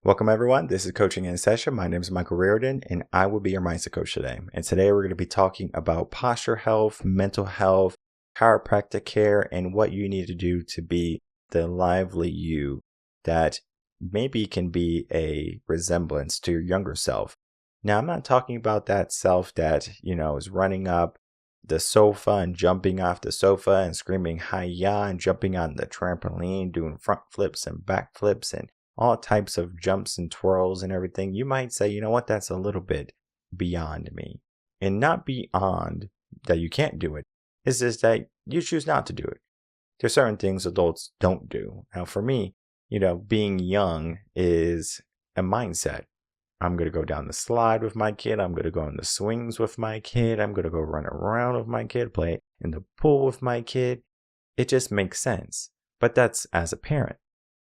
Welcome, everyone. This is Coaching in Session. My name is Michael Rearden, and I will be your mindset coach today. And today we're going to be talking about posture health, mental health, chiropractic care, and what you need to do to be the lively you that maybe can be a resemblance to your younger self. Now, I'm not talking about that self that, is running up the sofa and jumping off the sofa and screaming hi-ya and jumping on the trampoline, doing front flips and back flips and all types of jumps and twirls and everything. You might say, you know what, that's a little bit beyond me. And not beyond that you can't do it. It's just that you choose not to do it. There's certain things adults don't do. Now, for me, being young is a mindset. I'm going to go down the slide with my kid. I'm going to go on the swings with my kid. I'm going to go run around with my kid, play in the pool with my kid. It just makes sense. But that's as a parent.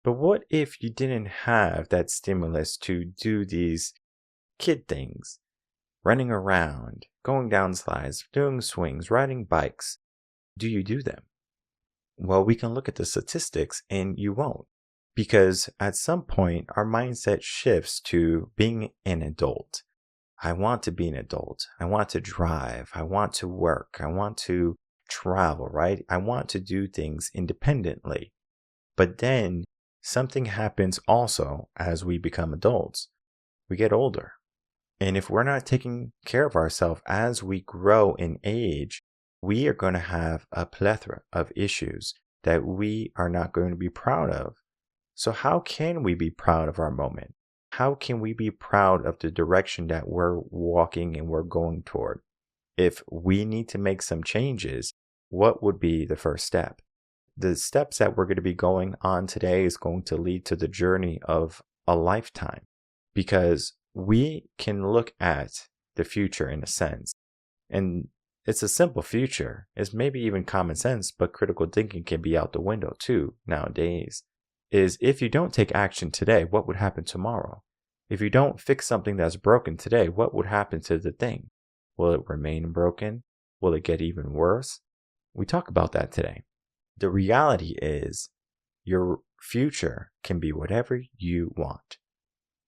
But what if you didn't have that stimulus to do these kid things? Running around, going down slides, doing swings, riding bikes. Do you do them? Well, we can look at the statistics and you won't. Because at some point, our mindset shifts to being an adult. I want to be an adult. I want to drive. I want to work. I want to travel, right? I want to do things independently. But then something happens also as we become adults. We get older. And if we're not taking care of ourselves as we grow in age, we are going to have a plethora of issues that we are not going to be proud of. So how can we be proud of our moment? How can we be proud of the direction that we're walking and we're going toward? If we need to make some changes, what would be the first step? The steps that we're going to be going on today is going to lead to the journey of a lifetime, because we can look at the future in a sense, and it's a simple future. It's maybe even common sense, but critical thinking can be out the window too nowadays. Is if you don't take action today, what would happen tomorrow? If you don't fix something that's broken today, what would happen to the thing? Will it remain broken? Will it get even worse? We talk about that today. The reality is your future can be whatever you want.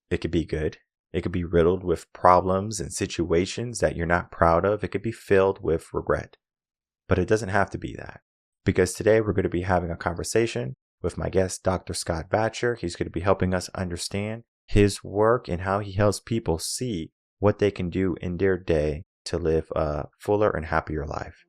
It could be good. It could be riddled with problems and situations that you're not proud of. It could be filled with regret. But it doesn't have to be that. Because today we're going to be having a conversation with my guest, Dr. Scott Vatcher. He's going to be helping us understand his work and how he helps people see what they can do in their day to live a fuller and happier life.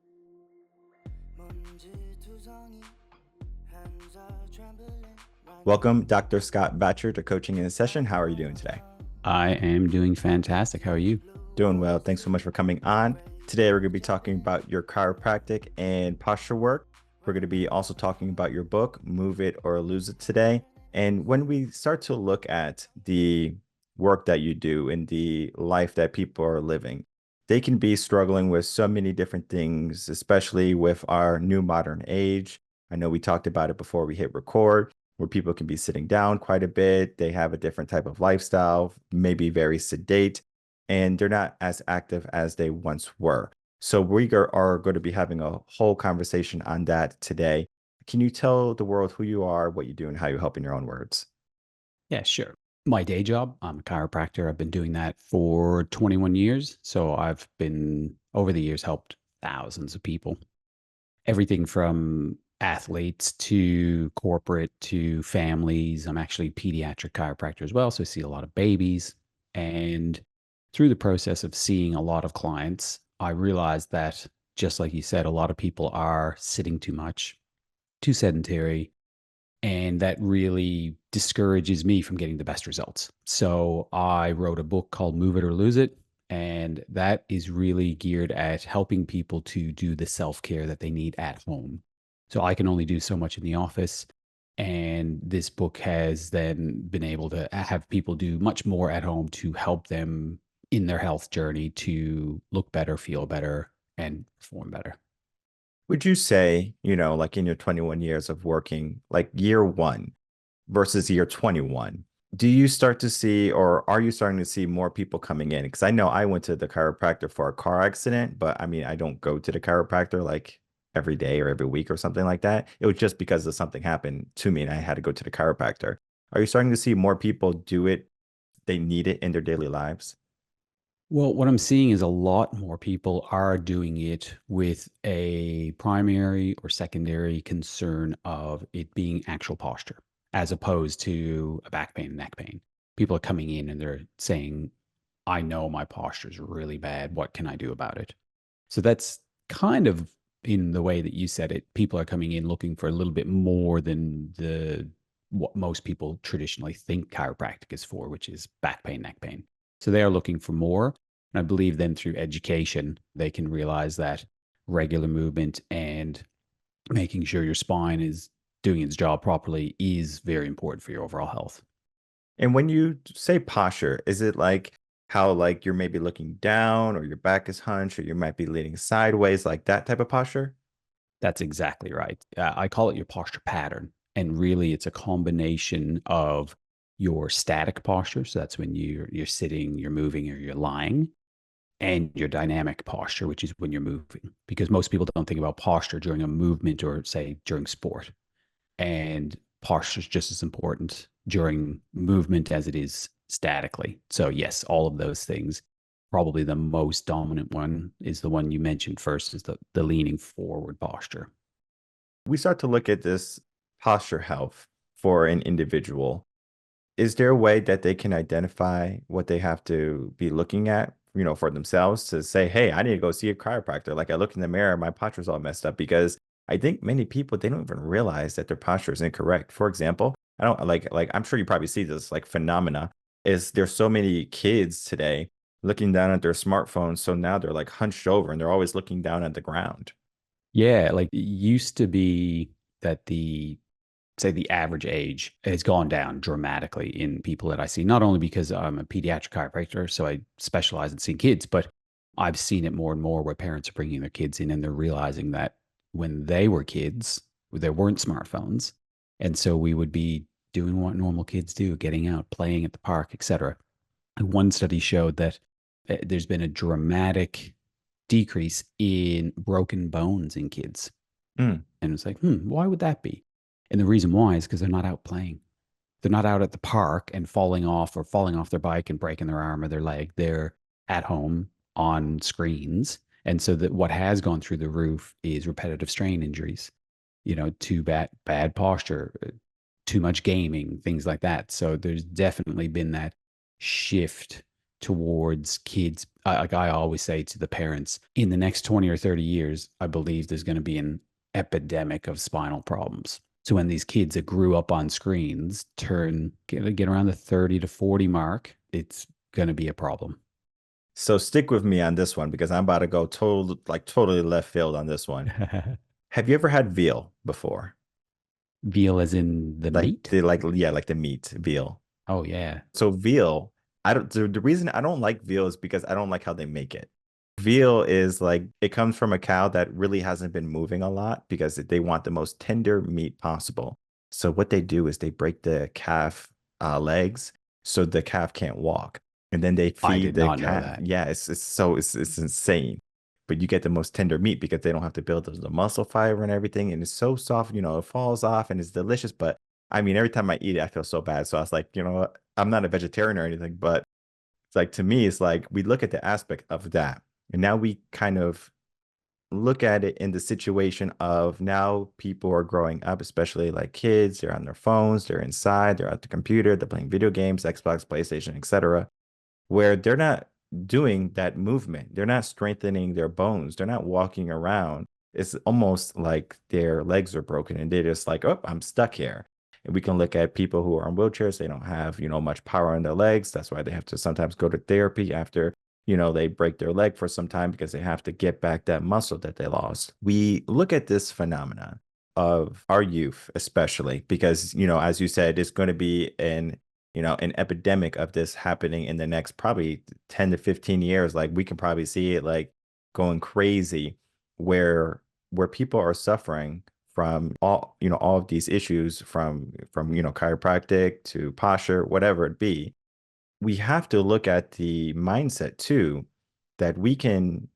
Welcome, Dr. Scott Vatcher, to Coaching in a Session. How are you doing today? I am doing fantastic. How are you? Doing well. Thanks so much for coming on. Today, we're going to be talking about your chiropractic and posture work. We're going to be also talking about your book, Move It or Lose It, today. And when we start to look at the work that you do and the life that people are living, they can be struggling with so many different things, especially with our new modern age. I know we talked about it before we hit record, where people can be sitting down quite a bit. They have a different type of lifestyle, maybe very sedate, and they're not as active as they once were. So we are going to be having a whole conversation on that today. Can you tell the world who you are, what you do, and how you help in your own words? Yeah, sure. My day job, I'm a chiropractor. I've been doing that for 21 years. So I've been, over the years, helped thousands of people. Everything from athletes to corporate to families. I'm actually a pediatric chiropractor as well. So I see a lot of babies. And through the process of seeing a lot of clients, I realized that, just like you said, a lot of people are sitting too much, too sedentary, and that really discourages me from getting the best results. So I wrote a book called Move It or Lose It, and that is really geared at helping people to do the self-care that they need at home. So I can only do so much in the office, and this book has then been able to have people do much more at home to help them in their health journey to look better, feel better, and perform better. Would you say, like in your 21 years of working, like year one versus year 21, do you start to see, or are you starting to see more people coming in? Because I know I went to the chiropractor for a car accident, but I mean, I don't go to the chiropractor like every day or every week or something like that. It was just because of something happened to me and I had to go to the chiropractor. Are you starting to see more people do it they need it in their daily lives? Well, what I'm seeing is a lot more people are doing it with a primary or secondary concern of it being actual posture, as opposed to a back pain, neck pain. People are coming in and they're saying, I know my posture is really bad. What can I do about it? So that's kind of in the way that you said it. People are coming in looking for a little bit more than the what most people traditionally think chiropractic is for, which is back pain, neck pain. So they are looking for more. And I believe then through education, they can realize that regular movement and making sure your spine is doing its job properly is very important for your overall health. And when you say posture, is it like how like you're maybe looking down or your back is hunched or you might be leaning sideways, like that type of posture? That's exactly right. I call it your posture pattern. And really, it's a combination of your static posture. So that's when you're sitting, you're moving, or you're lying, and your dynamic posture, which is when you're moving. Because most people don't think about posture during a movement or say during sport. And posture is just as important during movement as it is statically. So yes, all of those things. Probably the most dominant one is the one you mentioned first, is the leaning forward posture. We start to look at this posture health for an individual. Is there a way that they can identify what they have to be looking at, for themselves to say, hey, I need to go see a chiropractor? Like I look in the mirror, my posture's all messed up because I think many people they don't even realize that their posture is incorrect. For example, I don't like I'm sure you probably see this like phenomena is there's so many kids today looking down at their smartphones. So now they're like hunched over and they're always looking down at the ground. Yeah, like it used to be that the say the average age has gone down dramatically in people that I see, not only because I'm a pediatric chiropractor, so I specialize in seeing kids, but I've seen it more and more where parents are bringing their kids in and they're realizing that when they were kids, there weren't smartphones. And so we would be doing what normal kids do, getting out, playing at the park, etc. And one study showed that there's been a dramatic decrease in broken bones in kids. Mm. And it's like, why would that be? And the reason why is because they're not out playing. They're not out at the park and falling off their bike and breaking their arm or their leg. They're at home on screens. And so that what has gone through the roof is repetitive strain injuries, too bad posture, too much gaming, things like that. So there's definitely been that shift towards kids. Like I always say to the parents, in the next 20 or 30 years, I believe there's going to be an epidemic of spinal problems. So when these kids that grew up on screens get around the 30 to 40 mark, it's going to be a problem. So stick with me on this one because I'm about to go totally left field on this one. Have you ever had veal before? Veal as in the Like meat? the yeah, like the meat veal. Oh yeah. So veal, I don't the reason I don't like veal is because I don't like how they make it. Veal is like it comes from a cow that really hasn't been moving a lot because they want the most tender meat possible. So what they do is they break the calf legs so the calf can't walk, and then they I feed did the not know calf. that. Yeah, it's insane. But you get the most tender meat because they don't have to build the muscle fiber and everything, and it's so soft. It falls off and it's delicious. But I mean, every time I eat it, I feel so bad. So I was like, you know what? I'm not a vegetarian or anything, but it's like to me, it's like we look at the aspect of that. And now we kind of look at it in the situation of now people are growing up, especially like kids, they're on their phones, they're inside, they're at the computer, they're playing video games, Xbox, PlayStation, etc., where they're not doing that movement. They're not strengthening their bones. They're not walking around. It's almost like their legs are broken and they're just like, oh, I'm stuck here. And we can look at people who are on wheelchairs. They don't have, much power on their legs. That's why they have to sometimes go to therapy after, they break their leg for some time because they have to get back that muscle that they lost. We look at this phenomenon of our youth, especially because, as you said, it's going to be an epidemic of this happening in the next probably 10 to 15 years. Like we can probably see it like going crazy where people are suffering from all of these issues from chiropractic to posture, whatever it be. We have to look at the mindset too that we can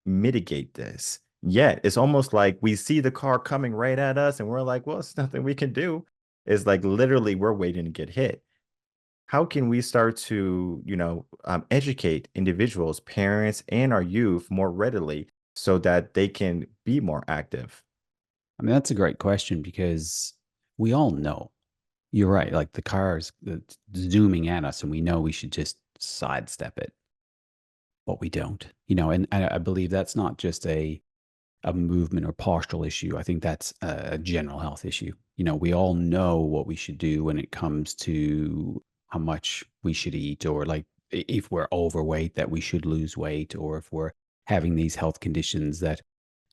mitigate this. Yet it's almost like we see the car coming right at us and we're like, well, it's nothing we can do. It's like literally we're waiting to get hit. how can we start to, educate individuals, parents, and our youth more readily so that they can be more active? I mean, that's a great question because we all know. You're right. Like the car's zooming at us, and we know we should just sidestep it, but we don't. And I believe that's not just a movement or postural issue. I think that's a general health issue. We all know what we should do when it comes to how much we should eat, or like if we're overweight, that we should lose weight, or if we're having these health conditions that,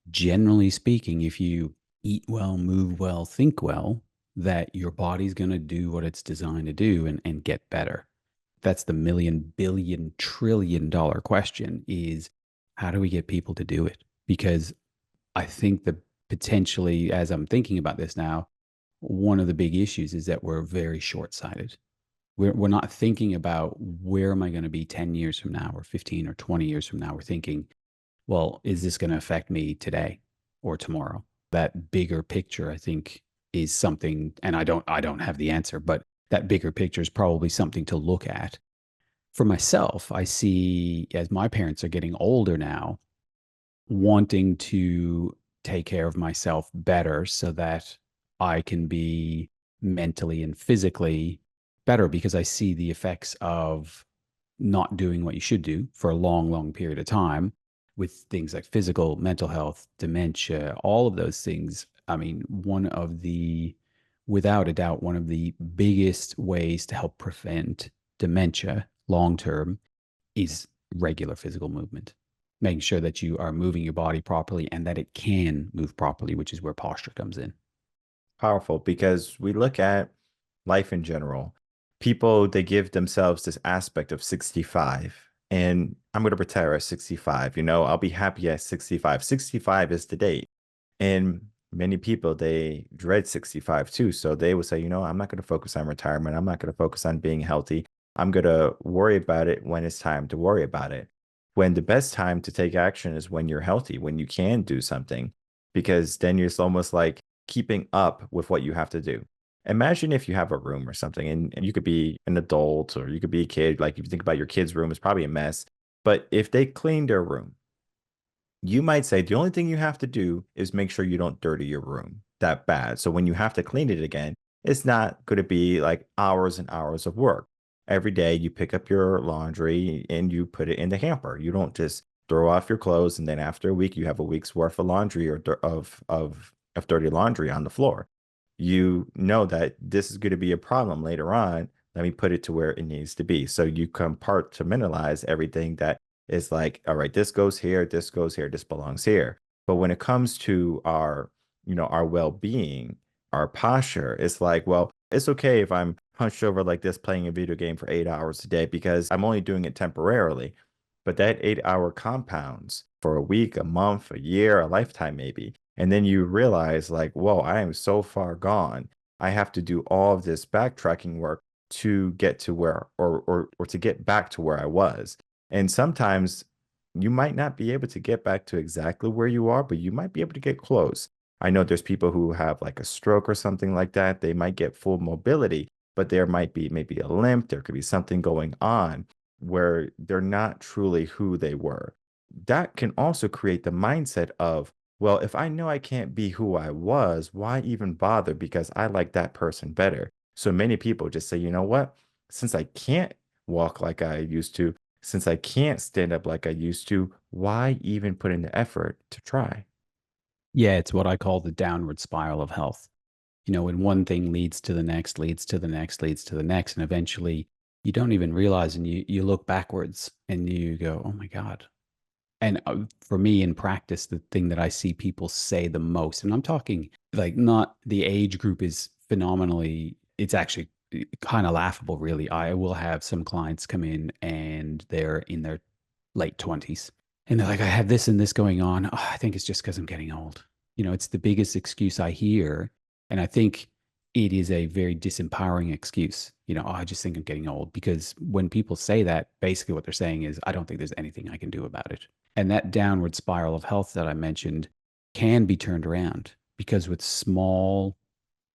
generally speaking, if you eat well, move well, think well, that your body's going to do what it's designed to do and get better. That's the million, billion, $1 trillion question, is how do we get people to do it? Because I think that potentially, as I'm thinking about this now, one of the big issues is that we're very short sighted. We're not thinking about where am I going to be 10 years from now, or 15 or 20 years from now. We're thinking, well, is this going to affect me today or tomorrow? That bigger picture, I think, is something, and I don't have the answer, but that bigger picture is probably something to look at. For myself, I see, as my parents are getting older now, wanting to take care of myself better so that I can be mentally and physically better, because I see the effects of not doing what you should do for a long, long period of time, with things like physical, mental health, dementia, all of those things. I mean, without a doubt, one of the biggest ways to help prevent dementia long term is regular physical movement, making sure that you are moving your body properly and that it can move properly, which is where posture comes in. Powerful, because we look at life in general. People, they give themselves this aspect of 65, and I'm going to retire at 65. I'll be happy at 65. 65 is the date. And many people, they dread 65 too. So they will say, I'm not going to focus on retirement. I'm not going to focus on being healthy. I'm going to worry about it when it's time to worry about it. When the best time to take action is when you're healthy, when you can do something, because then it's almost like keeping up with what you have to do. Imagine if you have a room or something, and you could be an adult or you could be a kid. Like if you think about your kid's room, it's probably a mess. But if they clean their room, you might say the only thing you have to do is make sure you don't dirty your room that bad. So when you have to clean it again, it's not going to be like hours and hours of work. Every day you pick up your laundry and you put it in the hamper. You don't just throw off your clothes and then after a week you have a week's worth of laundry or of dirty laundry on the floor. You know that this is going to be a problem later on. Let me put it to where it needs to be. So you compartmentalize everything that is like, all right, this goes here, this goes here, this belongs here. But when it comes to our well-being, our posture, it's like, well, it's okay if I'm hunched over like this playing a video game for 8 hours a day because I'm only doing it temporarily. But that 8 hour compounds for a week, a month, a year, a lifetime, maybe. And then you realize, like, whoa, I am so far gone. I have to do all of this backtracking work to get to where, or to get back to where I was. And sometimes you might not be able to get back to exactly where you are, but you might be able to get close. I know there's people who have like a stroke or something like that. They might get full mobility, but there might be maybe a limp. There could be something going on where they're not truly who they were. That can also create the mindset of, well, if I know I can't be who I was, why even bother? Because I like that person better. So many people just say, you know what? Since I can't walk like I used to, since I can't stand up like I used to, why even put in the effort to try? Yeah, it's what I call the downward spiral of health. When one thing leads to the next, leads to the next, leads to the next, and eventually you don't even realize, and you look backwards and you go, oh my God. And for me in practice, the thing that I see people say the most, and I'm talking like, not the age group is phenomenally, it's actually kind of laughable, really. I will have some clients come in and they're in their late 20s and they're like, I have this and this going on. Oh, I think it's just because I'm getting old. It's the biggest excuse I hear. And I think it is a very disempowering excuse. Oh, I just think I'm getting old. Because when people say that, basically what they're saying is, I don't think there's anything I can do about it. And that downward spiral of health that I mentioned can be turned around, because with small,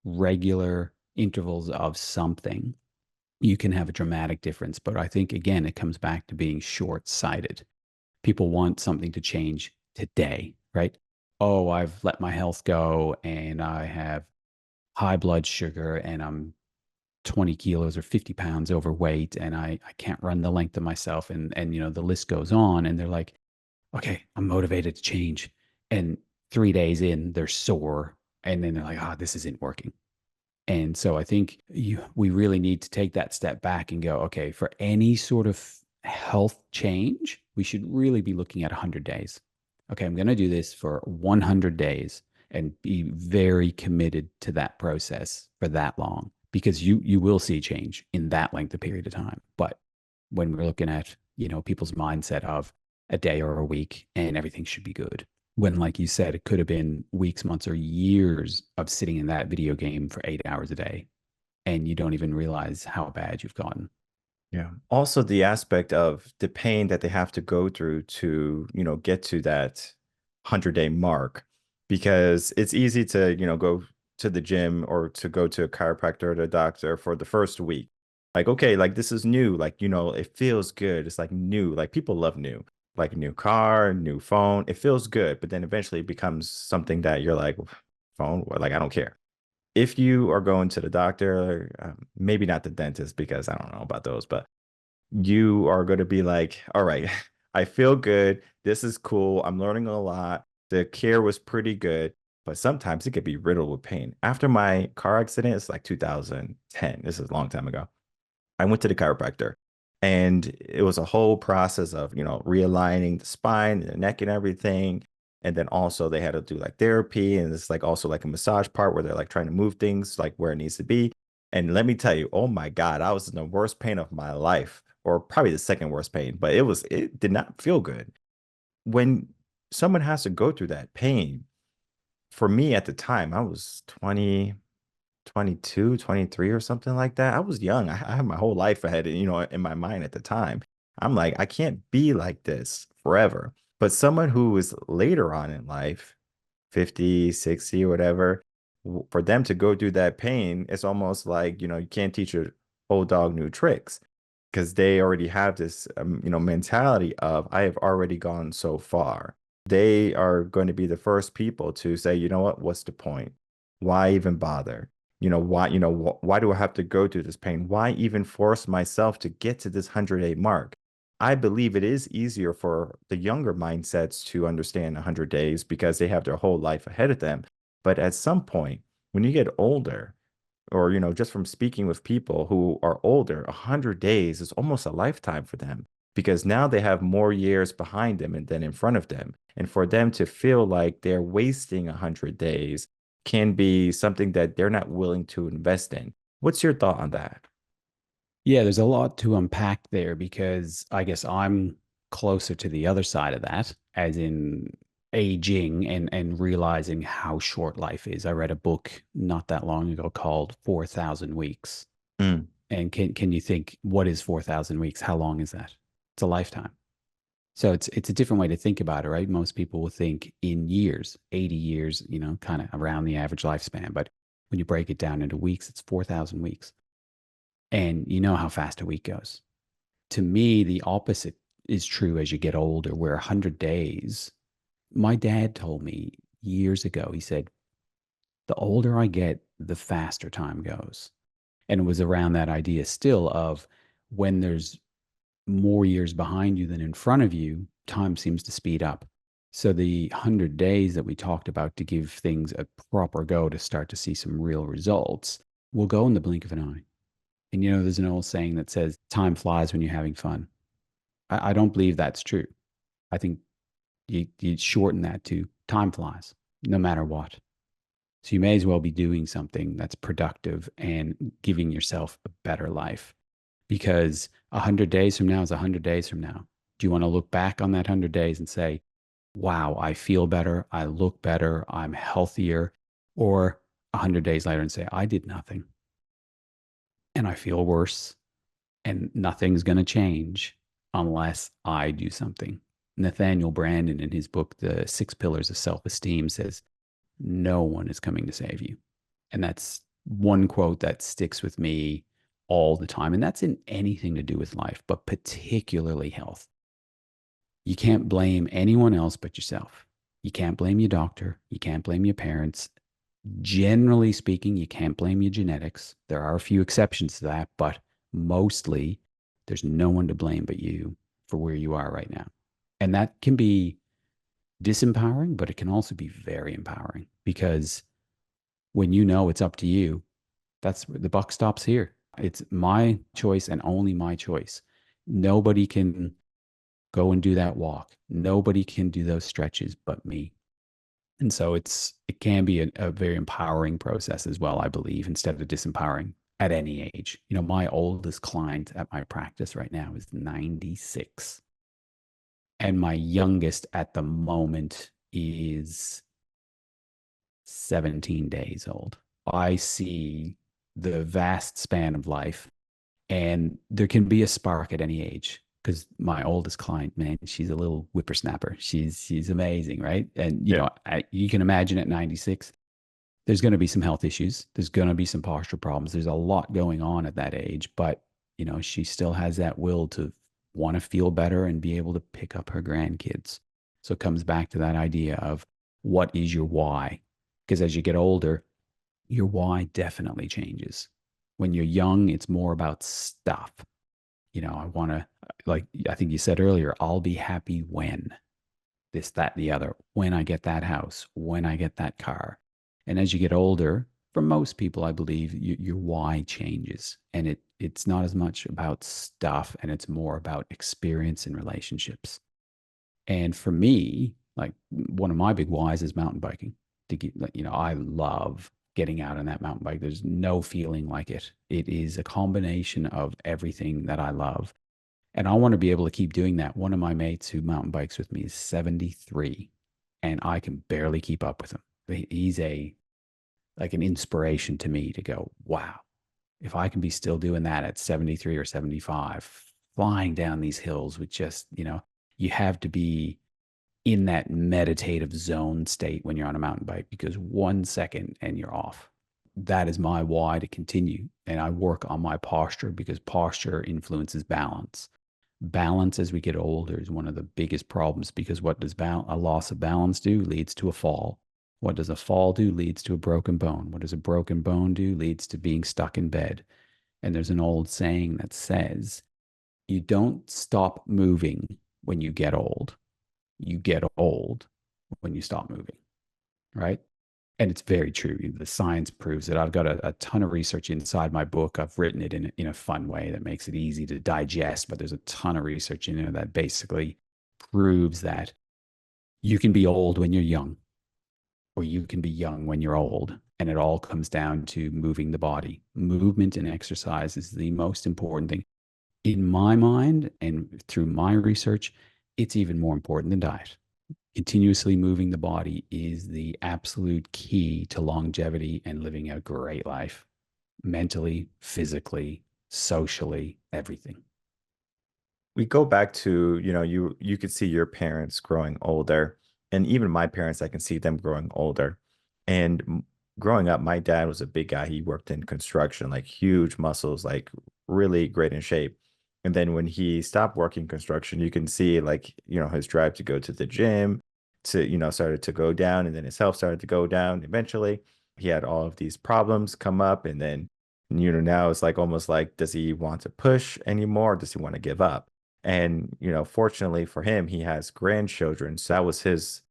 regular intervals of something, you can have a dramatic difference. But I think, again, it comes back to being short sighted. People want something to change today, right? Oh, I've let my health go and I have high blood sugar and I'm 20 kilos or 50 pounds overweight and I can't run the length of myself. And, the list goes on. And they're like, okay, I'm motivated to change. And 3 days in, they're sore. And then they're like, this isn't working. And so I think we really need to take that step back and go, okay, for any sort of health change, we should really be looking at 100 days. Okay, I'm going to do this for 100 days and be very committed to that process for that long because you will see change in that length of period of time. But when we're looking at, people's mindset of a day or a week and everything should be good, when, like you said, it could have been weeks, months, or years of sitting in that video game for 8 hours a day, and you don't even realize how bad you've gotten. Yeah. Also, the aspect of the pain that they have to go through to, get to that 100-day mark, because it's easy to, go to the gym or to go to a chiropractor or the doctor for the first week. Like, okay, like this is new. Like, it feels good. It's like new. Like people love new, like new car, new phone. It feels good. But then eventually it becomes something that you're like, phone, like, I don't care. If you are going to the doctor, maybe not the dentist because I don't know about those, but you are going to be like, all right, I feel good. This is cool. I'm learning a lot. The care was pretty good, but sometimes it could be riddled with pain. After my car accident, it's like 2010. This is a long time ago. I went to the chiropractor and it was a whole process of, realigning the spine, the neck and everything. And then also they had to do like therapy and it's like also like a massage part where they're like trying to move things like where it needs to be. And let me tell you, oh my God, I was in the worst pain of my life, or probably the second worst pain, but it did not feel good. When someone has to go through that pain, for me at the time, I was 20, 22, 23, or something like that. I was young. I had my whole life ahead, in my mind at the time. I'm like, I can't be like this forever. But someone who is later on in life, 50, 60, or whatever, for them to go through that pain, it's almost like, you can't teach a old dog new tricks because they already have this, mentality of, I have already gone so far. They are going to be the first people to say, you know what, what's the point? Why even bother? Why do I have to go through this pain? Why even force myself to get to this 100-day mark? I believe it is easier for the younger mindsets to understand 100 days because they have their whole life ahead of them. But at some point, when you get older, or just from speaking with people who are older, 100 days is almost a lifetime for them because now they have more years behind them and then in front of them. And for them to feel like they're wasting 100 days can be something that they're not willing to invest in. What's your thought on that? Yeah, there's a lot to unpack there because I guess I'm closer to the other side of that, as in aging and realizing how short life is. I read a book not that long ago called 4,000 Weeks. Mm, And can you think, what is 4,000 weeks? How long is that? It's a lifetime. So it's a different way to think about it, right? Most people will think in years, 80 years, kind of around the average lifespan. But when you break it down into weeks, it's 4,000 weeks. And you know how fast a week goes. To me, the opposite is true as you get older, where 100 days, my dad told me years ago, he said, the older I get, the faster time goes. And it was around that idea still of when there's more years behind you than in front of you, time seems to speed up. So the 100 days that we talked about to give things a proper go to start to see some real results will go in the blink of an eye. And there's an old saying that says, time flies when you're having fun. I don't believe that's true. I think you shorten that to time flies, no matter what. So you may as well be doing something that's productive and giving yourself a better life because 100 days from now is 100 days from now. Do you want to look back on that 100 days and say, wow, I feel better, I look better, I'm healthier? Or 100 days later and say, I did nothing and I feel worse and nothing's going to change unless I do something. Nathaniel Branden, in his book, The Six Pillars of Self Esteem, says, no one is coming to save you. And that's one quote that sticks with me all the time. And that's in anything to do with life, but particularly health. You can't blame anyone else but yourself. You can't blame your doctor. You can't blame your parents. Generally speaking, you can't blame your genetics. There are a few exceptions to that, but mostly there's no one to blame but you for where you are right now. And that can be disempowering, but it can also be very empowering because when you know it's up to you, that's the buck stops here. It's my choice and only my choice. Nobody can go and do that walk. Nobody can do those stretches but me. And so it can be a very empowering process as well, I believe, instead of disempowering at any age. You know, my oldest client at my practice right now is 96. And my youngest at the moment is 17 days old. I see the vast span of life, and there can be a spark at any age. Because my oldest client, man, she's a little whippersnapper. She's amazing, right? And you Yeah. know, you can imagine at 96, there's going to be some health issues. There's going to be some posture problems. There's a lot going on at that age, but you know, she still has that will to want to feel better and be able to pick up her grandkids. So it comes back to that idea of what is your why? Because as you get older, your why definitely changes. When you're young, it's more about stuff. You know, I want to, like I think you said earlier, I'll be happy when this, that, and the other, when I get that house, when I get that car. And as you get older, for most people, I believe your why changes, and it's not as much about stuff, and it's more about experience and relationships. And for me, like one of my big whys is mountain biking. To get, you know, I love getting out on that mountain bike. There's no feeling like it. It is a combination of everything that I love. And I want to be able to keep doing that. One of my mates who mountain bikes with me is 73, and I can barely keep up with him. He's like an inspiration to me to go, wow, if I can be still doing that at 73 or 75, flying down these hills with just, you know, you have to be in that meditative zone state when you're on a mountain bike because 1 second and you're off. That is my why to continue. And I work on my posture because posture influences balance. Balance as we get older is one of the biggest problems because what does a loss of balance do? Leads to a fall. What does a fall do? Leads to a broken bone. What does a broken bone do? Leads to being stuck in bed. And there's an old saying that says, you don't stop moving when you get old. You get old when you stop moving, right? And it's very true. The science proves it. I've got a ton of research inside my book. I've written it in a fun way that makes it easy to digest, but there's a ton of research in there that basically proves that you can be old when you're young, or you can be young when you're old. And it all comes down to moving the body. Movement and exercise is the most important thing. In my mind, and through my research, it's even more important than diet. Continuously moving the body is the absolute key to longevity and living a great life, mentally, physically, socially, everything. We go back to, you could see your parents growing older, and even my parents, I can see them growing older. And growing up, my dad was a big guy. He worked in construction, like huge muscles, like really great in shape. And then when he stopped working construction, you can see like, his drive to go to the gym to, started to go down, and then his health started to go down. Eventually, he had all of these problems come up, and then, now it's like almost like, does he want to push anymore? Or does he want to give up? And, fortunately for him, he has grandchildren. So that was his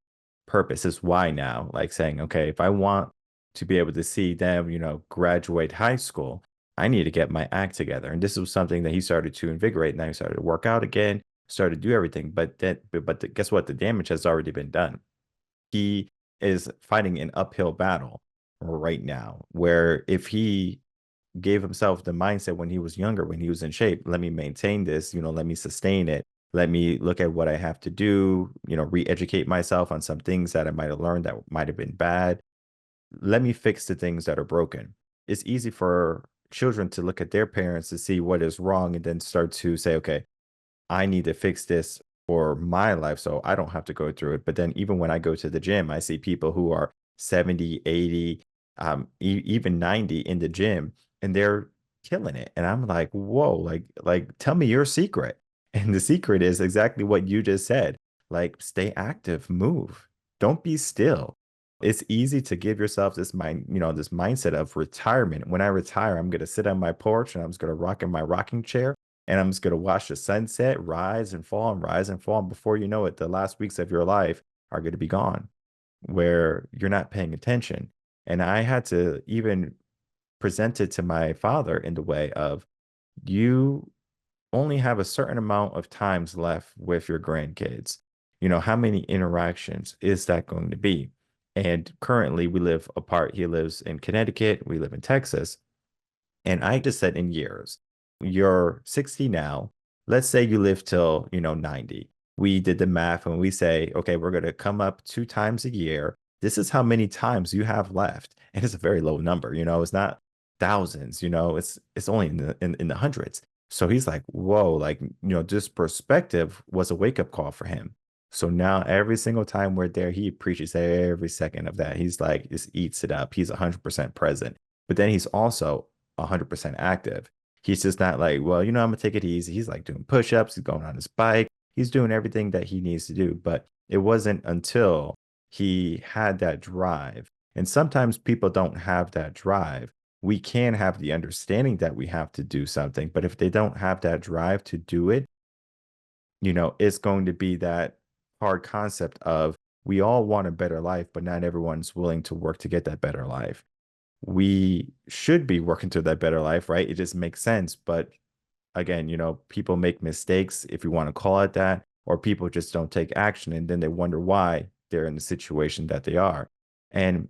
purpose, his why now, like saying, okay, if I want to be able to see them, graduate high school, I need to get my act together. And this was something that he started to invigorate. Now he started to work out again, started to do everything. Guess what? The damage has already been done. He is fighting an uphill battle right now, where if he gave himself the mindset when he was younger, when he was in shape, let me maintain this, let me sustain it. Let me look at what I have to do, re-educate myself on some things that I might have learned that might have been bad. Let me fix the things that are broken. It's easy for children to look at their parents to see what is wrong and then start to say, okay, I need to fix this for my life so I don't have to go through it. But then even when I go to the gym, I see people who are 70, 80, even 90 in the gym, and they're killing it. And I'm like, whoa, tell me your secret. And the secret is exactly what you just said. Like, stay active, move, don't be still. It's easy to give yourself this this mindset of retirement. When I retire, I'm gonna sit on my porch and I'm just gonna rock in my rocking chair and I'm just gonna watch the sunset rise and fall and rise and fall. And before you know it, the last weeks of your life are gonna be gone where you're not paying attention. And I had to even present it to my father in the way of you only have a certain amount of times left with your grandkids. How many interactions is that going to be? And currently we live apart. He lives in Connecticut, we live in Texas. And I just said in years, you're 60 now. Let's say you live till, 90. We did the math and we say, okay, we're going to come up 2 times a year. This is how many times you have left. And it's a very low number, it's not thousands, it's only in the hundreds. So he's like, whoa, this perspective was a wake up call for him. So now every single time we're there, he appreciates every second of that. He's like, just eats it up. He's 100% present. But then he's also 100% active. He's just not like, well, I'm gonna take it easy. He's like doing push-ups, he's going on his bike, he's doing everything that he needs to do. But it wasn't until he had that drive. And sometimes people don't have that drive. We can have the understanding that we have to do something, but if they don't have that drive to do it, it's going to be that hard concept of we all want a better life, but not everyone's willing to work to get that better life. We should be working to that better life, right? It just makes sense. But again, people make mistakes, if you want to call it that, or people just don't take action and then they wonder why they're in the situation that they are. And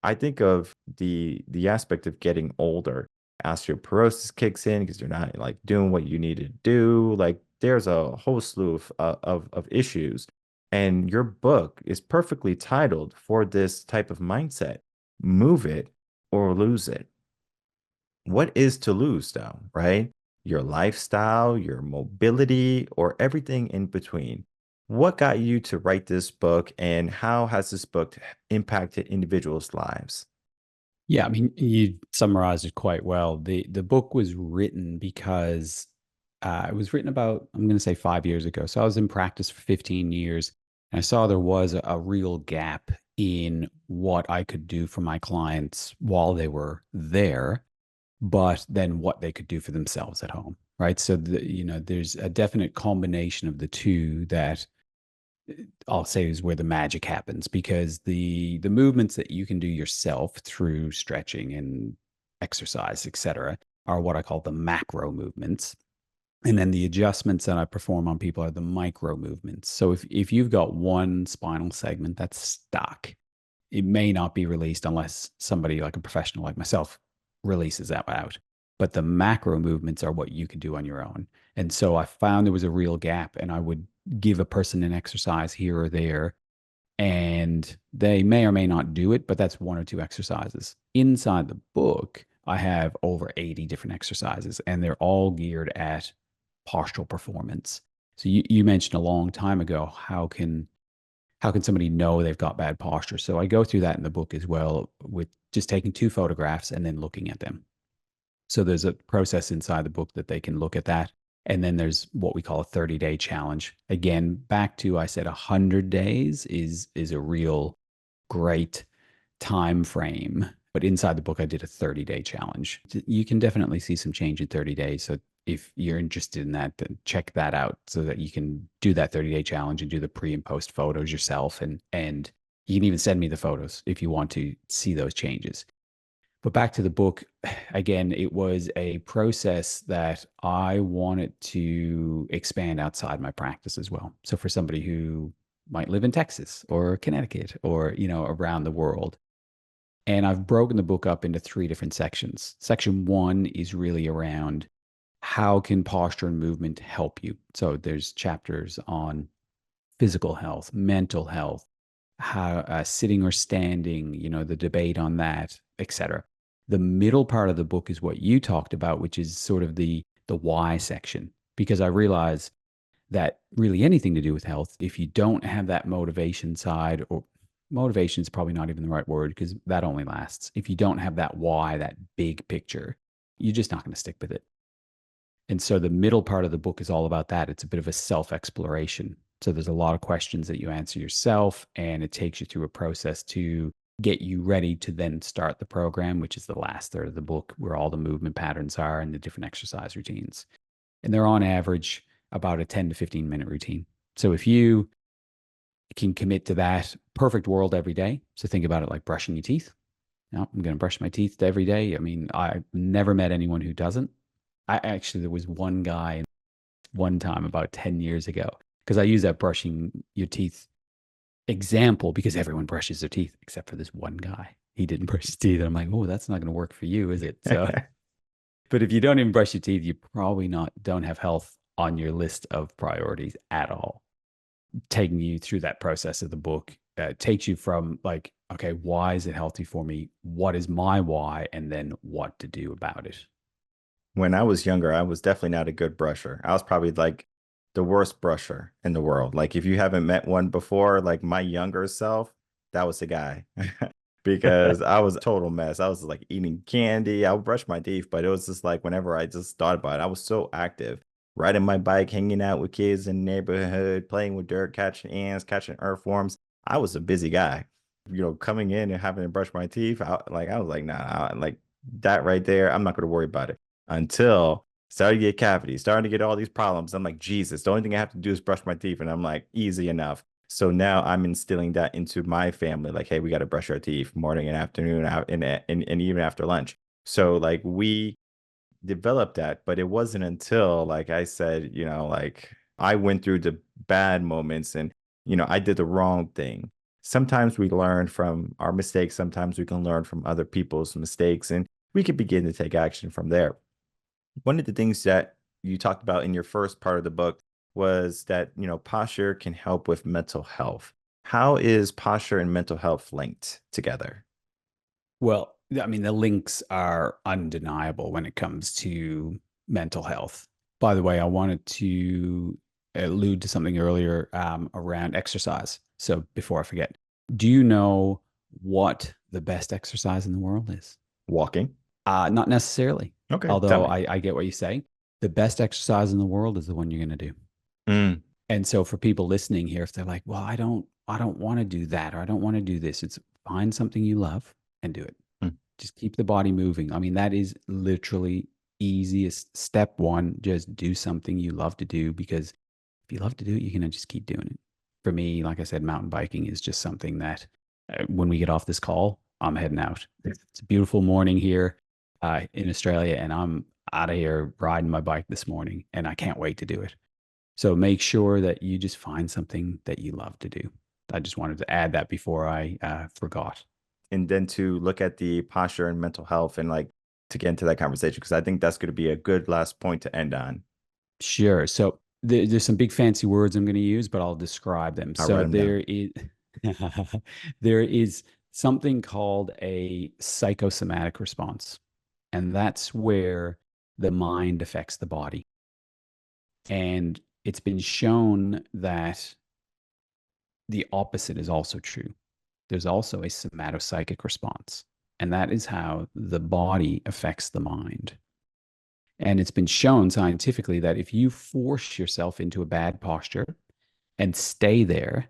I think of the aspect of getting older. Osteoporosis kicks in because you're not like doing what you need to do. Like there's a whole slew of issues. And your book is perfectly titled for this type of mindset. Move it or lose it. What is to lose though, right? Your lifestyle, your mobility, or everything in between. What got you to write this book and how has this book impacted individuals' lives? Yeah, I mean, you summarized it quite well. The book was written because it was written about, I'm going to say 5 years ago. So I was in practice for 15 years and I saw there was a real gap in what I could do for my clients while they were there, but then what they could do for themselves at home, right? So there's a definite combination of the two that I'll say is where the magic happens, because the movements that you can do yourself through stretching and exercise, etc., are what I call the macro movements. And then the adjustments that I perform on people are the micro movements. So if you've got one spinal segment that's stuck, it may not be released unless somebody like a professional like myself releases that out. But the macro movements are what you can do on your own. And so I found there was a real gap, and I would give a person an exercise here or there, and they may or may not do it, but that's one or two exercises. Inside the book, I have over 80 different exercises, and they're all geared at postural performance. So you mentioned a long time ago, how can somebody know they've got bad posture? So I go through that in the book as well, with just taking two photographs and then looking at them. So there's a process inside the book that they can look at that. And then there's what we call a 30-day challenge. Again, back to, I said 100 days is a real great time frame. But inside the book, I did a 30-day challenge. You can definitely see some change in 30 days. So if you're interested in that, then check that out so that you can do that 30-day challenge and do the pre and post photos yourself. And you can even send me the photos if you want to see those changes. But back to the book, again, it was a process that I wanted to expand outside my practice as well. So for somebody who might live in Texas or Connecticut or, around the world. And I've broken the book up into three different sections. Section one is really around how can posture and movement help you. So there's chapters on physical health, mental health, how sitting or standing, the debate on that, etc. The middle part of the book is what you talked about, which is sort of the why section, because I realize that really anything to do with health, if you don't have that motivation side, or motivation is probably not even the right word because that only lasts. If you don't have that why, that big picture, you're just not going to stick with it. And so the middle part of the book is all about that. It's a bit of a self-exploration. So there's a lot of questions that you answer yourself, and it takes you through a process to get you ready to then start the program, which is the last third of the book, where all the movement patterns are and the different exercise routines. And they're on average about a 10 to 15-minute routine. So if you can commit to that perfect world every day, so think about it like brushing your teeth. No, I'm going to brush my teeth every day. I mean, I've never met anyone who doesn't. There was one guy one time about 10 years ago, because I use that brushing your teeth example because everyone brushes their teeth except for this one guy. He didn't brush his teeth. And I'm like, oh, that's not going to work for you, is it? So, but if you don't even brush your teeth, you probably don't have health on your list of priorities at all. Taking you through that process of the book takes you from like, okay, why is it healthy for me? What is my why? And then what to do about it. When I was younger, I was definitely not a good brusher. I was probably like the worst brusher in the world. Like if you haven't met one before, like my younger self, that was the guy. Because I was a total mess. I was like eating candy. I would brush my teeth, but it was just like whenever I just thought about it, I was so active. Riding my bike, hanging out with kids in the neighborhood, playing with dirt, catching ants, catching earthworms. I was a busy guy. Coming in and having to brush my teeth, I was like, nah, like that right there, I'm not going to worry about it until started to get cavities, starting to get all these problems. I'm like, Jesus, the only thing I have to do is brush my teeth. And I'm like, easy enough. So now I'm instilling that into my family. Like, hey, we got to brush our teeth morning and afternoon and even after lunch. So like we developed that, but it wasn't until, like I said, like I went through the bad moments and, I did the wrong thing. Sometimes we learn from our mistakes. Sometimes we can learn from other people's mistakes and we can begin to take action from there. One of the things that you talked about in your first part of the book was that, posture can help with mental health. How is posture and mental health linked together? Well, I mean, the links are undeniable when it comes to mental health. By the way, I wanted to allude to something earlier around exercise. So before I forget, do you know what the best exercise in the world is? Walking. Not necessarily, Okay, tell although me. I get what you say. The best exercise in the world is the one you're going to do. Mm, And so for people listening here, if they're like, well, I don't want to do that, or I don't want to do this, it's find something you love and do it. mm. Just keep the body moving. I mean, that is literally easiest step one. Just do something you love to do, because if you love to do it, you're going to just keep doing it. For me, like I said, mountain biking is just something that when we get off this call, I'm heading out. It's a beautiful morning here in Australia, and I'm out of here riding my bike this morning, and I can't wait to do it. So make sure that you just find something that you love to do. I just wanted to add that before I forgot. And then to look at the posture and mental health and like to get into that conversation, because I think that's going to be a good last point to end on. Sure. So there's some big fancy words I'm going to use, but I'll describe them. I'll write So them down. there is something called a psychosomatic response, and that's where the mind affects the body. And it's been shown that the opposite is also true. There's also a somatopsychic response, and that is how the body affects the mind. And it's been shown scientifically that if you force yourself into a bad posture and stay there,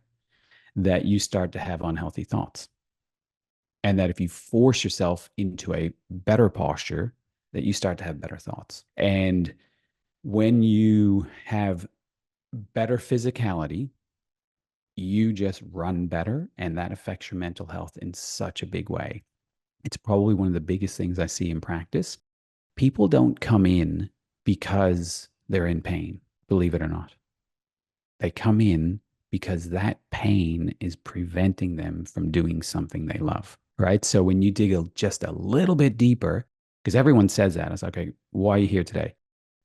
that you start to have unhealthy thoughts. And that if you force yourself into a better posture, that you start to have better thoughts. And when you have better physicality, you just run better, and that affects your mental health in such a big way. It's probably one of the biggest things I see in practice. People don't come in because they're in pain, believe it or not. They come in because that pain is preventing them from doing something they love, right? So when you dig just a little bit deeper, because everyone says that, it's like, okay, why are you here today?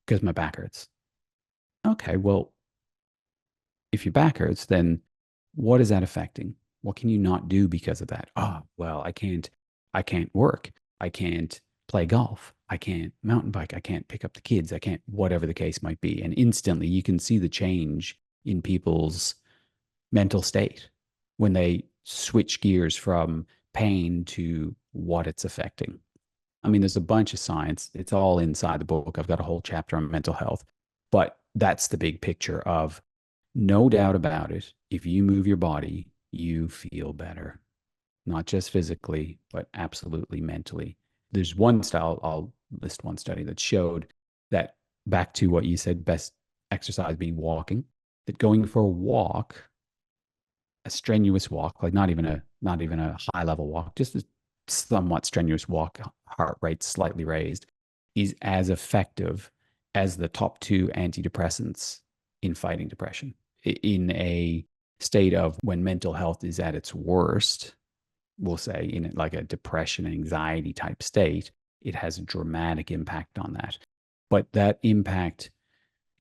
Because my back hurts. Okay, well, if your back hurts, then what is that affecting? What can you not do because of that? Oh, well, I can't work. I can't play golf. I can't mountain bike. I can't pick up the kids. I can't, whatever the case might be. And instantly you can see the change in people's mental state when they switch gears from pain to what it's affecting. I mean, there's a bunch of science. It's all inside the book. I've got a whole chapter on mental health, but that's the big picture of no doubt about it. If you move your body, you feel better, not just physically, but absolutely mentally. There's one style, I'll list one study that showed that, back to what you said, best exercise being walking, that going for a walk, a strenuous walk, like not even a high level walk, just a somewhat strenuous walk, heart rate slightly raised, is as effective as the top two antidepressants in fighting depression. In a state of when mental health is at its worst, we'll say in like a depression, anxiety type state, it has a dramatic impact on that. But that impact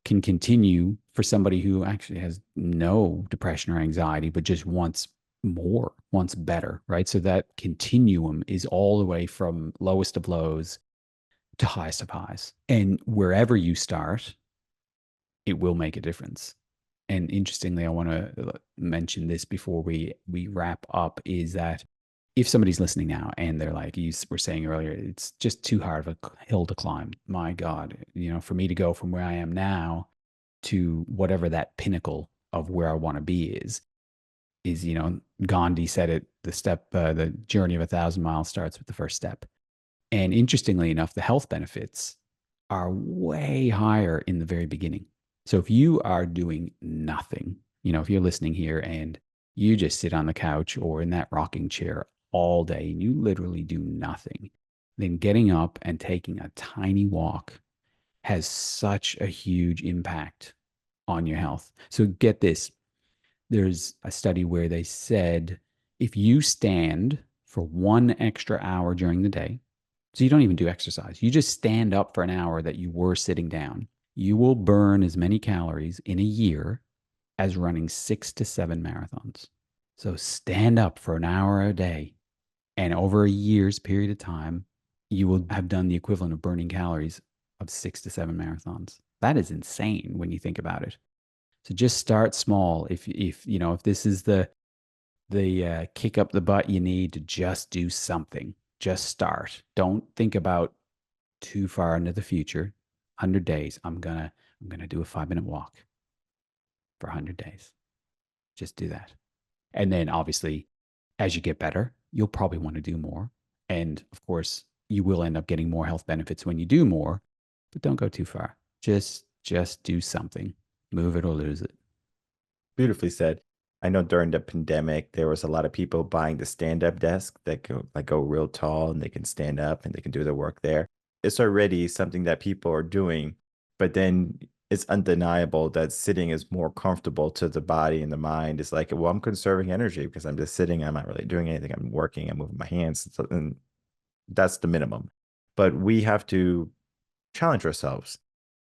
can continue for somebody who actually has no depression or anxiety, but just wants more, wants better, right? So that continuum is all the way from lowest of lows to highest of highs. And wherever you start, it will make a difference. And interestingly, I want to mention this before we wrap up, is that if somebody's listening now and they're like you were saying earlier, it's just too hard of a hill to climb. My God, for me to go from where I am now to whatever that pinnacle of where I want to be is, Gandhi said it, the journey of 1,000 miles starts with the first step. And interestingly enough, the health benefits are way higher in the very beginning. So if you are doing nothing, if you're listening here and you just sit on the couch or in that rocking chair all day and you literally do nothing, then getting up and taking a tiny walk has such a huge impact on your health. So get this, there's a study where they said if you stand for 1 extra hour during the day, so you don't even do exercise, you just stand up for an hour that you were sitting down, you will burn as many calories in a year as running 6 to 7 marathons. So stand up for an hour a day, and over a year's period of time, you will have done the equivalent of burning calories of 6 to 7 marathons. That is insane when you think about it. So just start small. If this is the kick up the butt you need to just do something, just start. Don't think about too far into the future. 100 days. I'm gonna do a 5 minute walk for 100 days. Just do that. And then obviously, as you get better, you'll probably want to do more. And of course, you will end up getting more health benefits when you do more, but don't go too far. Just do something. Move it or lose it. Beautifully said. I know during the pandemic, there was a lot of people buying the stand-up desk that go real tall and they can stand up and they can do their work there. It's already something that people are doing, but then it's undeniable that sitting is more comfortable to the body and the mind. It's like, well, I'm conserving energy because I'm just sitting. I'm not really doing anything. I'm working. I'm moving my hands. And that's the minimum. But we have to challenge ourselves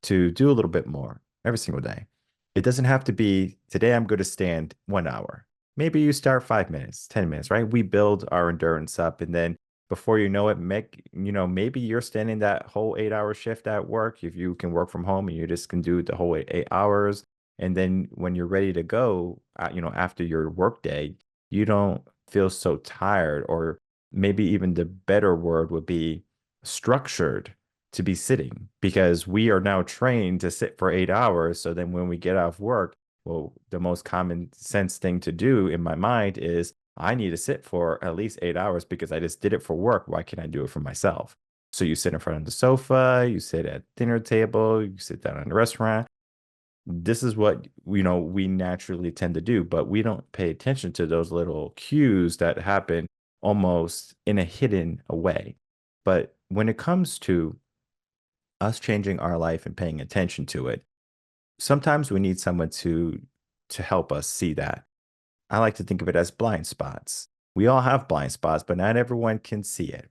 to do a little bit more every single day. It doesn't have to be today, I'm going to stand 1 hour. Maybe you start 5 minutes, 10 minutes, right? We build our endurance up. And then before you know it, maybe you're standing that whole 8 hour shift at work. If you can work from home and you just can do the whole 8 hours. And then when you're ready to go, after your work day, you don't feel so tired, or maybe even the better word would be structured to be sitting, because we are now trained to sit for 8 hours. So then when we get off work, well, the most common sense thing to do in my mind is I need to sit for at least 8 hours because I just did it for work. Why can't I do it for myself? So you sit in front of the sofa, you sit at dinner table, you sit down in a restaurant. This is what we naturally tend to do, but we don't pay attention to those little cues that happen almost in a hidden way. But when it comes to us changing our life and paying attention to it, sometimes we need someone to help us see that. I like to think of it as blind spots. We all have blind spots, but not everyone can see it.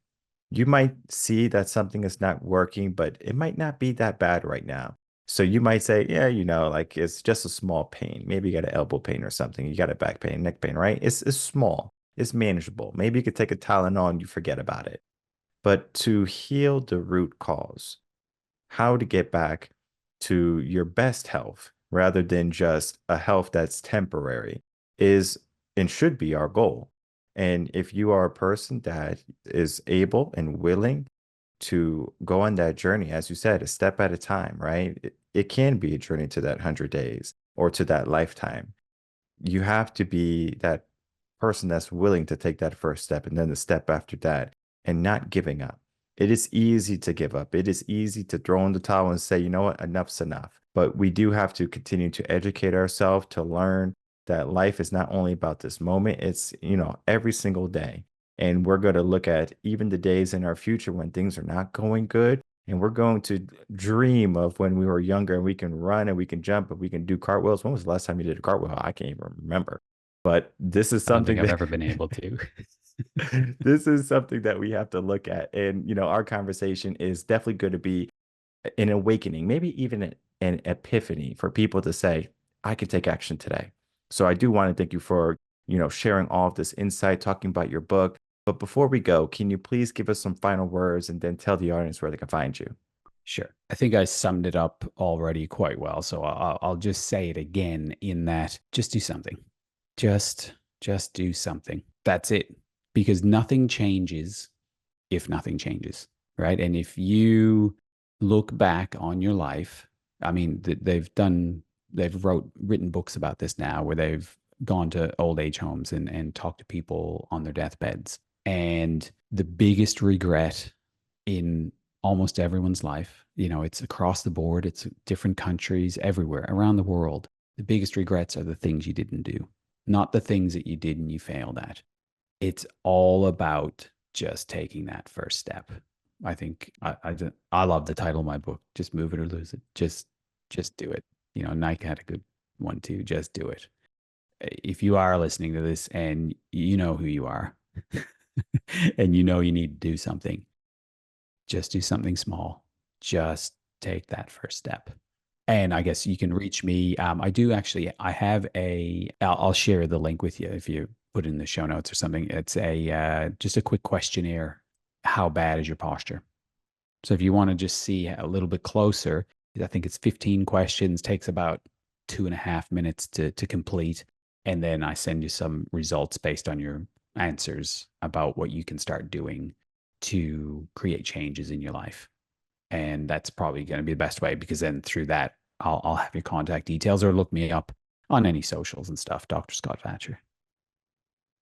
You might see that something is not working, but it might not be that bad right now. So you might say, yeah, like it's just a small pain. Maybe you got an elbow pain or something. You got a back pain, neck pain, right? It's small. It's manageable. Maybe you could take a Tylenol and you forget about it. But to heal the root cause, how to get back to your best health rather than just a health that's temporary, is and should be our goal. And if you are a person that is able and willing to go on that journey, as you said, a step at a time, right? It can be a journey to that 100 days or to that lifetime. You have to be that person that's willing to take that first step and then the step after that and not giving up. It is easy to give up. It is easy to throw in the towel and say, you know what, enough's enough. But we do have to continue to educate ourselves to learn that life is not only about this moment, it's, every single day. And we're going to look at even the days in our future when things are not going good. And we're going to dream of when we were younger and we can run and we can jump and we can do cartwheels. When was the last time you did a cartwheel? I can't even remember. But this is I don't think something I've that ever been able to. this is something that we have to look at. And, our conversation is definitely going to be an awakening, maybe even an epiphany for people to say, I can take action today. So I do want to thank you for, sharing all of this insight, talking about your book. But before we go, can you please give us some final words and then tell the audience where they can find you? Sure. I think I summed it up already quite well. So I'll just say it again in that just do something. Just do something. That's it. Because nothing changes if nothing changes, right? And if you look back on your life, I mean, they've written books about this now where they've gone to old age homes and talked to people on their deathbeds. And the biggest regret in almost everyone's life, it's across the board, it's different countries, everywhere around the world. The biggest regrets are the things you didn't do, not the things that you did and you failed at. It's all about just taking that first step. I think I love the title of my book. Just move it or lose it. Just do it. Nike had a good one too. Just do it. If you are listening to this and you know who you are, and you need to do something, just do something small. Just take that first step. And I guess you can reach me. I do actually, I have I'll share the link with you if you put in the show notes or something. It's just a quick questionnaire. How bad is your posture? So if you want to just see a little bit closer, I think it's 15 questions, takes about 2.5 minutes to complete. And then I send you some results based on your answers about what you can start doing to create changes in your life. And that's probably going to be the best way because then through that, I'll have your contact details or look me up on any socials and stuff, Dr. Scott Vatcher.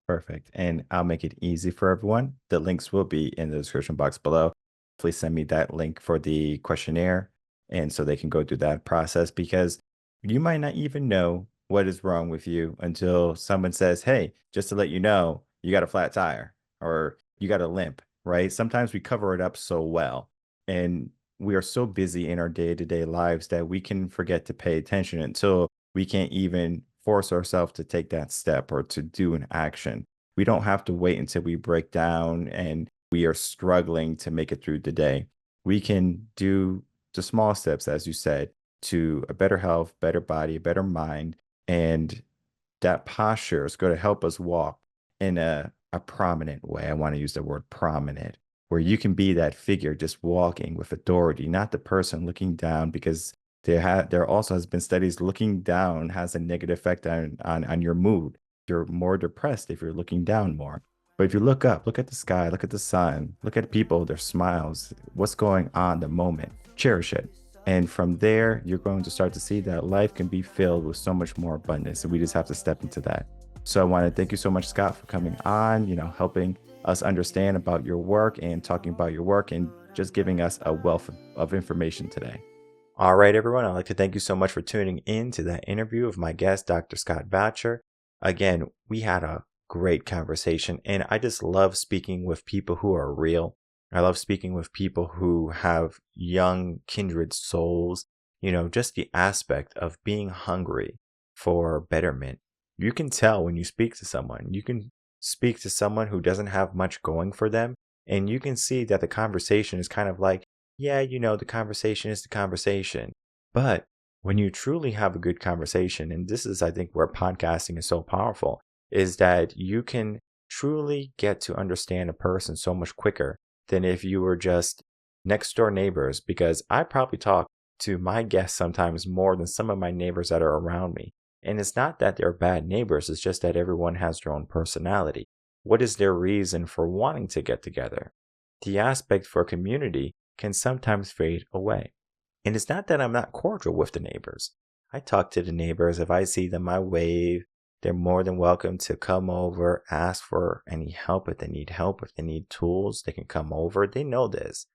Perfect. And I'll make it easy for everyone. The links will be in the description box below. Please send me that link for the questionnaire and so they can go through that process because you might not even know what is wrong with you until someone says, hey, just to let you know, you got a flat tire or you got a limp, right? Sometimes we cover it up so well and we are so busy in our day-to-day lives that we can forget to pay attention until we can't even force ourselves to take that step or to do an action. We don't have to wait until we break down and we are struggling to make it through the day. We can do the small steps, as you said, to a better health, better body, better mind. And that posture is going to help us walk in a prominent way. I want to use the word prominent, where you can be that figure just walking with authority, not the person looking down, because there also has been studies looking down has a negative effect on your mood. You're more depressed if you're looking down more. But if you look up, look at the sky, look at the sun, look at people, their smiles, what's going on the moment, cherish it. And from there, you're going to start to see that life can be filled with so much more abundance. And we just have to step into that. So I want to thank you so much, Scott, for coming on, helping us understand about your work and talking about your work and just giving us a wealth of information today. All right, everyone. I'd like to thank you so much for tuning in to that interview of my guest, Dr. Scott Vatcher. Again, we had a great conversation, and I just love speaking with people who are real. I love speaking with people who have young, kindred souls, just the aspect of being hungry for betterment. You can tell when you speak to someone. You can speak to someone who doesn't have much going for them, and you can see that the conversation is kind of like, yeah, the conversation is the conversation. But when you truly have a good conversation, and this is, I think, where podcasting is so powerful, is that you can truly get to understand a person so much quicker than if you were just next door neighbors, because I probably talk to my guests sometimes more than some of my neighbors that are around me. And it's not that they're bad neighbors, it's just that everyone has their own personality. What is their reason for wanting to get together? the aspect for community can sometimes fade away. And it's not that I'm not cordial with the neighbors. I talk to the neighbors. If I see them, I wave. They're more than welcome to come over, ask for any help. If they need help, if they need tools, they can come over. They know this.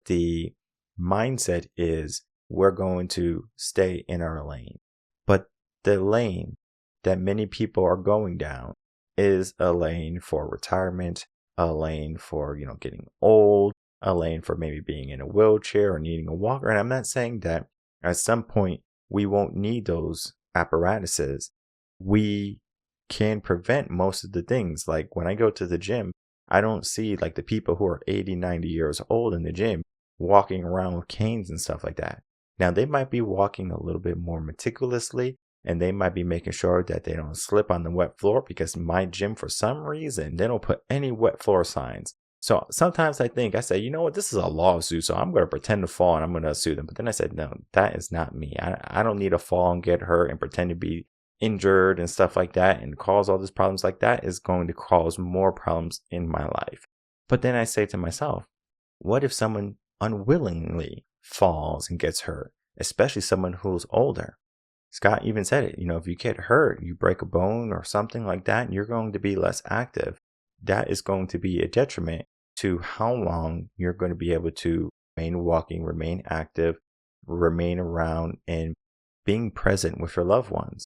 The mindset is we're going to stay in our lane. But the lane that many people are going down is a lane for retirement, a lane for, getting old, a lane for maybe being in a wheelchair or needing a walker. And I'm not saying that at some point we won't need those apparatuses. We can prevent most of the things. Like when I go to the gym, I don't see like the people who are 80, 90 years old in the gym walking around with canes and stuff like that. Now they might be walking a little bit more meticulously, and they might be making sure that they don't slip on the wet floor, because my gym, for some reason, they don't put any wet floor signs. So sometimes I say, you know what, this is a lawsuit, so I'm going to pretend to fall and I'm going to sue them. But then I said, no, that is not me. I don't need to fall and get hurt and pretend to be injured and stuff like that and cause all these problems. Like that is going to cause more problems in my life. But then I say to myself, what if someone unwillingly falls and gets hurt, especially someone who's older? Scott even said it, if you get hurt, you break a bone or something like that, and you're going to be less active. That is going to be a detriment to how long you're going to be able to remain walking, remain active, remain around, and being present with your loved ones.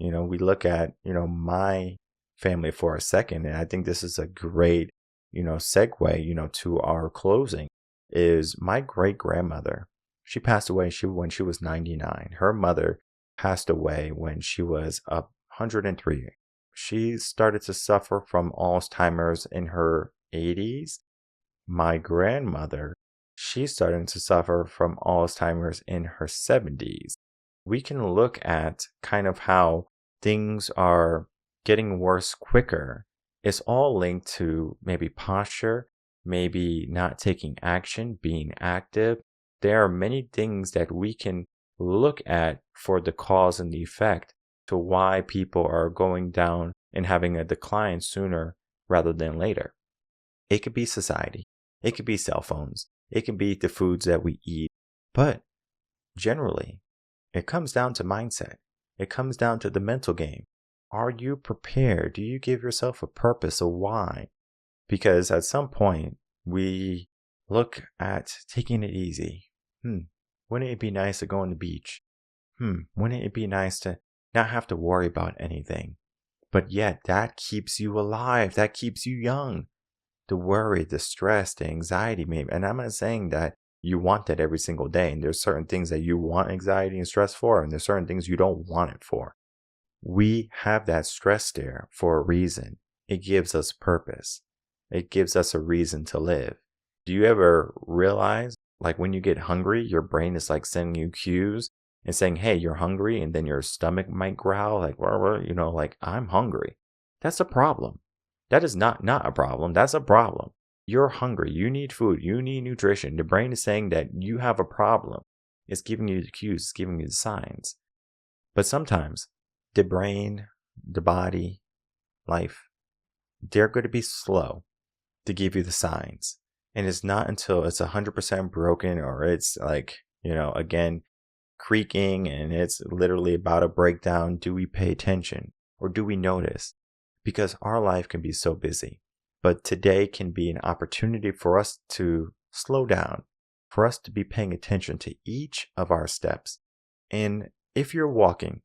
We look at, my family for a second, and I think this is a great, segue, to our closing, is my great grandmother. She passed away when she was 99. Her mother passed away when she was 103. She started to suffer from Alzheimer's in her 80s. My grandmother, she started to suffer from Alzheimer's in her 70s. We can look at kind of how things are getting worse quicker. It's all linked to maybe posture, maybe not taking action, being active. There are many things that we can look at for the cause and the effect to why people are going down and having a decline sooner rather than later. It could be society. It could be cell phones. It can be the foods that we eat. But generally, it comes down to mindset. It comes down to the mental game. Are you prepared? Do you give yourself a purpose, a why? Because at some point, we look at taking it easy. Wouldn't it be nice to go on the beach? Wouldn't it be nice to not have to worry about anything? But yet that keeps you alive. That keeps you young. The worry, the stress, the anxiety, maybe. And I'm not saying that you want that every single day. And there's certain things that you want anxiety and stress for, and there's certain things you don't want it for. We have that stress there for a reason. It gives us purpose. It gives us a reason to live. Do you ever realize, like when you get hungry, your brain is like sending you cues and saying, hey, you're hungry, and then your stomach might growl like, like I'm hungry. That's a problem. That is not a problem. That's a problem. You're hungry. You need food. You need nutrition. The brain is saying that you have a problem. It's giving you the cues. It's giving you the signs. But sometimes the brain, the body, life, they're going to be slow to give you the signs. And it's not until it's 100% broken, or it's like, again, creaking and it's literally about a breakdown, do we pay attention or do we notice? Because our life can be so busy. But today can be an opportunity for us to slow down, for us to be paying attention to each of our steps. And if you're walking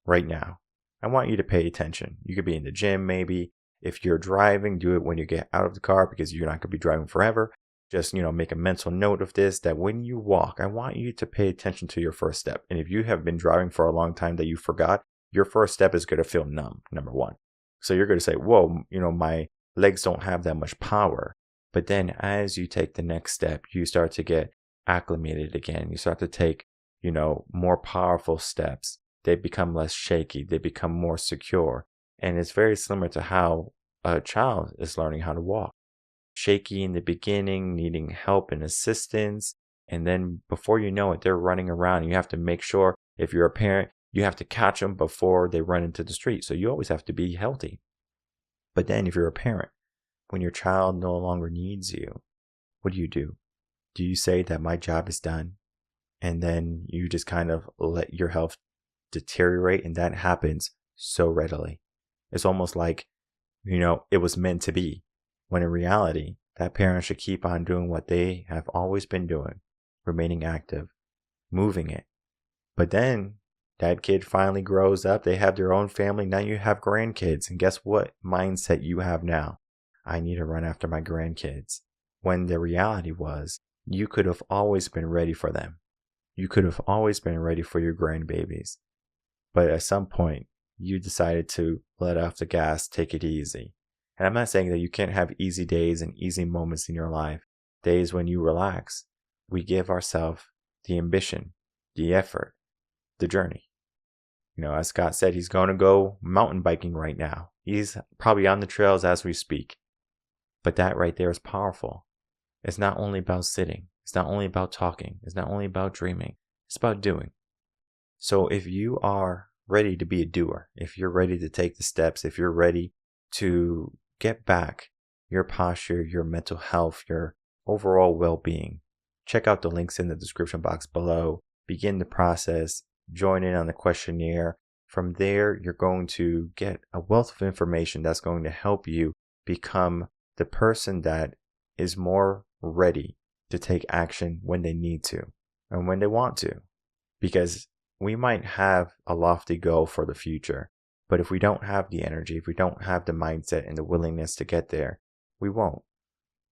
right now, I want you to pay attention. You could be in the gym maybe. If you're driving, do it when you get out of the car, because you're not going to be driving forever. Just, make a mental note of this, that when you walk, I want you to pay attention to your first step. And if you have been driving for a long time that you forgot, your first step is going to feel numb, number one. So you're going to say, whoa, my legs don't have that much power. But then as you take the next step, you start to get acclimated again. You start to take, more powerful steps. They become less shaky. They become more secure. And it's very similar to how a child is learning how to walk. Shaky in the beginning, needing help and assistance. And then before you know it, they're running around. You have to make sure, if you're a parent, you have to catch them before they run into the street. So you always have to be healthy. But then if you're a parent, when your child no longer needs you, what do? Do you say that my job is done? And then you just kind of let your health deteriorate, and that happens so readily. It's almost like, it was meant to be, when in reality, that parent should keep on doing what they have always been doing, remaining active, moving it. But then that kid finally grows up, they have their own family, now you have grandkids, and guess what mindset you have now? I need to run after my grandkids. When the reality was, you could have always been ready for them. You could have always been ready for your grandbabies. But at some point, you decided to let off the gas, take it easy. And I'm not saying that you can't have easy days and easy moments in your life, days when you relax. We give ourselves the ambition, the effort, the journey. As Scott said, he's going to go mountain biking right now. He's probably on the trails as we speak. But that right there is powerful. It's not only about sitting. It's not only about talking. It's not only about dreaming. It's about doing. So if you are ready to be a doer, if you're ready to take the steps, if you're ready to get back your posture, your mental health, your overall well-being, check out the links in the description box below. Begin the process. Join in on the questionnaire. From there, you're going to get a wealth of information that's going to help you become the person that is more ready to take action when they need to and when they want to. Because we might have a lofty goal for the future, but if we don't have the energy, if we don't have the mindset and the willingness to get there, we won't.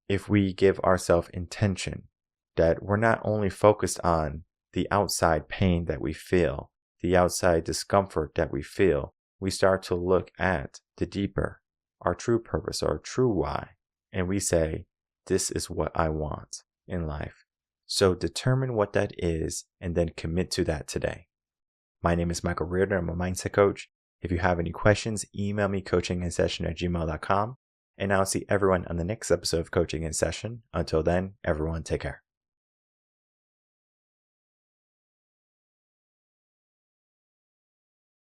If we give ourselves intention, that we're not only focused on the outside pain that we feel, the outside discomfort that we feel, we start to look at the deeper, our true purpose, our true why, and we say, this is what I want in life. So determine what that is and then commit to that today. My name is Michael Rearden. I'm a mindset coach. If you have any questions, email me coachinginsession@gmail.com. And I'll see everyone on the next episode of Coaching in Session. Until then, everyone take care.